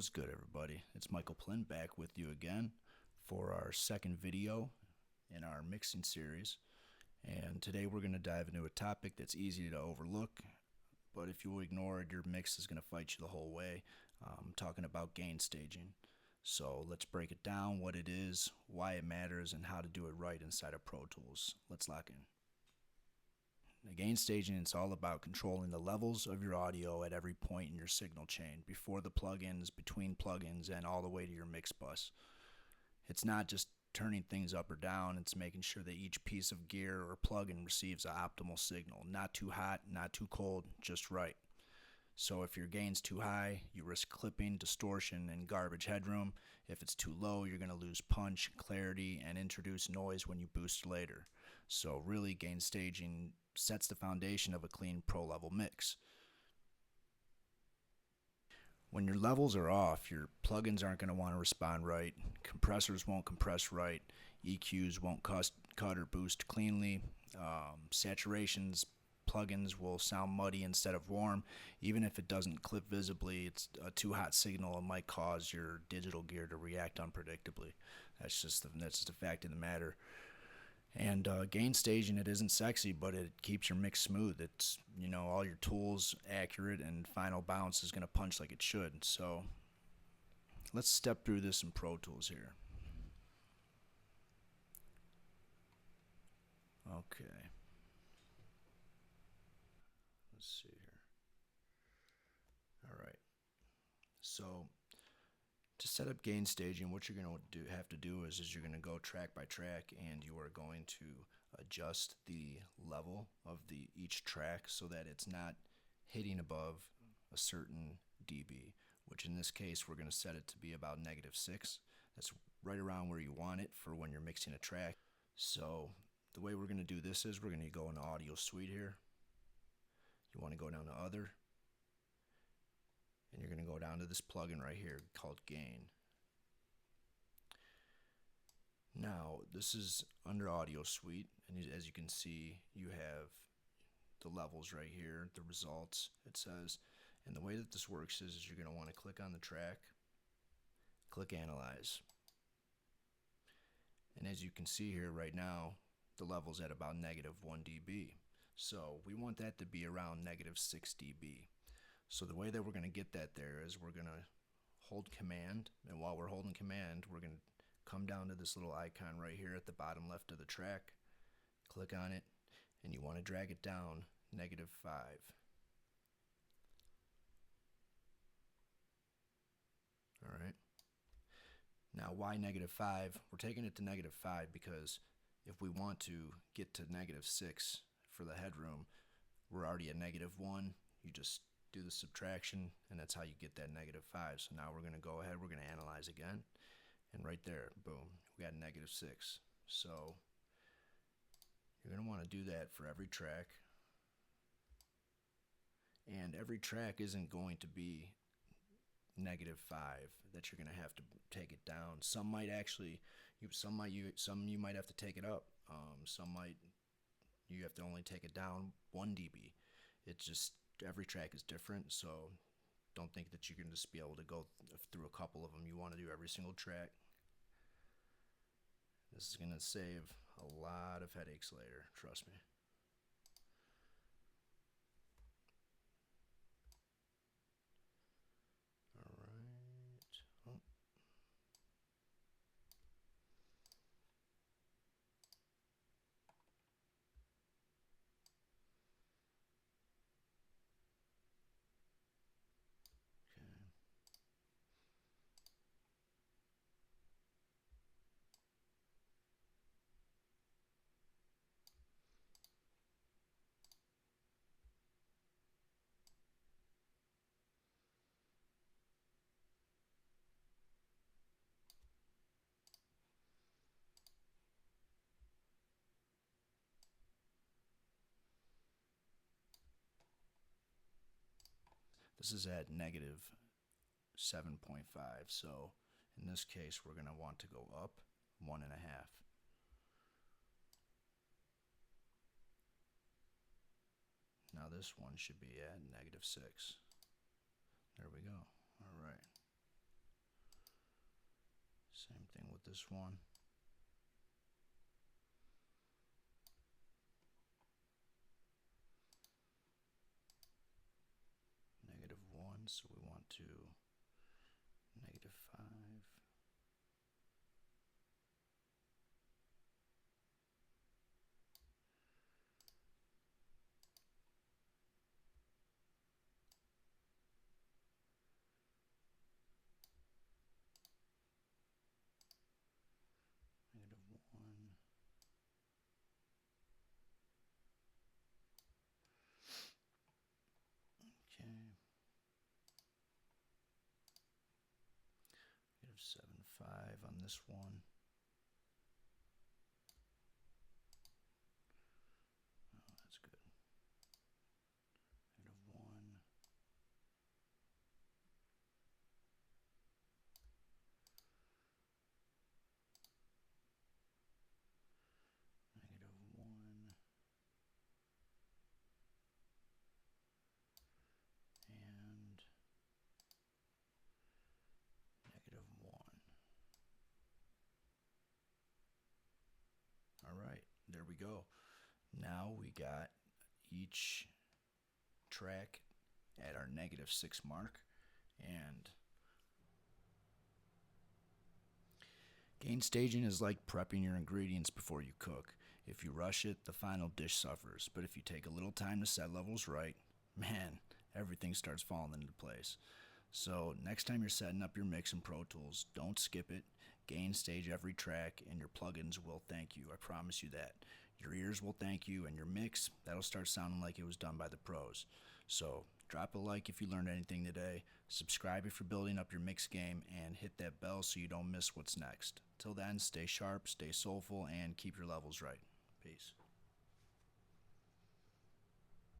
What's good, everybody? It's Michael Plinn back with you again for our second video in our mixing series. And today we're going to dive into a topic that's easy to overlook, but if you ignore it, your mix is going to fight you the whole way. I'm talking about gain staging. So let's break it down, what it is, why it matters, and how to do it right inside of Pro Tools. Let's lock in. The gain staging, it's all about controlling the levels of your audio at every point in your signal chain, before the plugins, between plugins, and all the way to your mix bus. It's not just turning things up or down, it's making sure that each piece of gear or plugin receives an optimal signal. Not too hot, not too cold, just right. So if your gain's too high, you risk clipping, distortion, and garbage headroom. If it's too low, you're going to lose punch, clarity, and introduce noise when you boost later. So really, gain staging sets the foundation of a clean pro level mix. When your levels are off, your plugins aren't going to want to respond right, compressors won't compress right, EQs won't cut or boost cleanly, saturations, plugins will sound muddy instead of warm. Even if it doesn't clip visibly, it's a too hot signal, it might cause your digital gear to react unpredictably. That's just a fact of the matter. And gain staging, it isn't sexy, but it keeps your mix smooth. It's, all your tools accurate, and final bounce is going to punch like it should. So let's step through this in Pro Tools here. Okay. Let's see here. All right. So to set up gain staging, what you're going to have to do is you're going to go track by track, and you are going to adjust the level of each track so that it's not hitting above a certain dB, which in this case we're going to set it to be about -6. That's right around where you want it for when you're mixing a track. So the way we're going to do this is we're going to go into Audio Suite here. You want to go down to Other, and you're going to go down to this plugin right here called Gain. Now, this is under Audio Suite, and as you can see, you have the levels right here, the results, it says. And the way that this works is you're going to want to click on the track, click Analyze. And as you can see here right now, the level's at about -1 dB. So we want that to be around -6 dB. So the way that we're going to get that there is we're going to hold Command, and while we're holding Command, we're going to come down to this little icon right here at the bottom left of the track, click on it, and you want to drag it down -5. All right. Now, why -5? We're taking it to -5 because if we want to get to -6 for the headroom, we're already at -1. You just do the subtraction, and that's how you get that -5. So now we're going to go ahead, we're going to analyze again, and right there, boom, we got -6. So you're going to want to do that for every track, and every track isn't going to be -5 that you're going to have to take it down. Some might actually, some you might have to take it up. Some might you have to only take it down 1 dB. It's just every track is different, so don't think that you can just be able to go through a couple of them. You want to do every single track. This is going to save a lot of headaches later, trust me. All right. Oh. This is at -7.5, so in this case we're going to want to go up 1.5. Now this one should be at -6. There we go. All right. Same thing with this one. -1, so we want to -5. -1. Okay. -7.5 on this one. Oh, that's good. -1. -1. And -1. All right, there we go. Now we got each track at our -6 mark, and gain staging is like prepping your ingredients before you cook. If you rush it, the final dish suffers, but if you take a little time to set levels right, man, everything starts falling into place. So next time you're setting up your mix in Pro Tools, don't skip it. Gain stage every track, and your plugins will thank you. I promise you that. Your ears will thank you, and your mix, that'll start sounding like it was done by the pros. So drop a like if you learned anything today. Subscribe if you're building up your mix game, and hit that bell so you don't miss what's next. Till then, stay sharp, stay soulful, and keep your levels right. Peace.